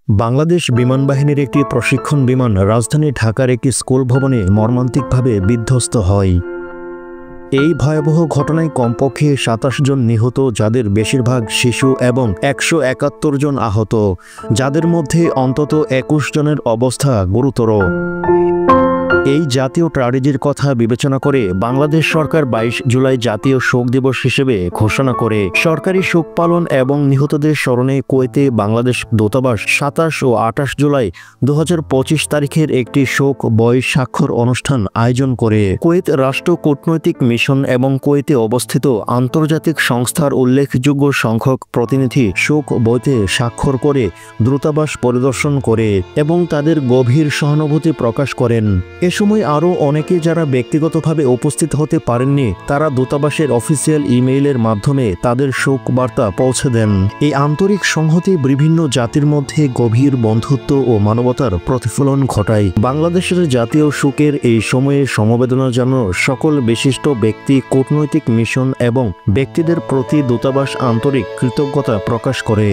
বাংলাদেশ বিমান বাহিনীর একটি প্রশিক্ষণ বিমান রাজধানী ঢাকার একটি স্কুল ভবনে মর্মান্তিকভাবে বিধ্বস্ত হয়। এই ভয়াবহ ঘটনায় কমপক্ষে ২৭ জন নিহত, যাদের বেশিরভাগ শিশু, এবং ১৭১ জন আহত, যাদের মধ্যে অন্তত ২১ জনের অবস্থা গুরুতর। এই জাতীয় ট্র্যাজেডির কথা বিবেচনা করে বাংলাদেশ সরকার ২২ জুলাই জাতীয় শোক দিবস হিসেবে ঘোষণা করে। সরকারি শোক পালন এবং নিহতদের স্মরণে কুয়েতে বাংলাদেশ দূতাবাস ২৭ ও ২৮ জুলাই ২০২৫ তারিখের একটি শোক বই স্বাক্ষর অনুষ্ঠান আয়োজন করে। কুয়েত রাষ্ট্র কূটনৈতিক মিশন এবং কুয়েতে অবস্থিত আন্তর্জাতিক সংস্থার উল্লেখযোগ্য সংখ্যক প্রতিনিধি শোক বইতে স্বাক্ষর করে দূতাবাস পরিদর্শন করে এবং তাদের গভীর সহানুভূতি প্রকাশ করেন। এ সময় আরও অনেকে যারা ব্যক্তিগতভাবে উপস্থিত হতে পারেননি, তারা দূতাবাসের অফিসিয়াল ইমেইলের মাধ্যমে তাদের শোক বার্তা পৌঁছে দেন। এই আন্তরিক সংহতি বিভিন্ন জাতির মধ্যে গভীর বন্ধুত্ব ও মানবতার প্রতিফলন ঘটায়। বাংলাদেশের জাতীয় শোকের এই সময়ে সমবেদনা জানানো সকল বিশিষ্ট ব্যক্তি, কূটনৈতিক মিশন এবং ব্যক্তিদের প্রতি দূতাবাস আন্তরিক কৃতজ্ঞতা প্রকাশ করে।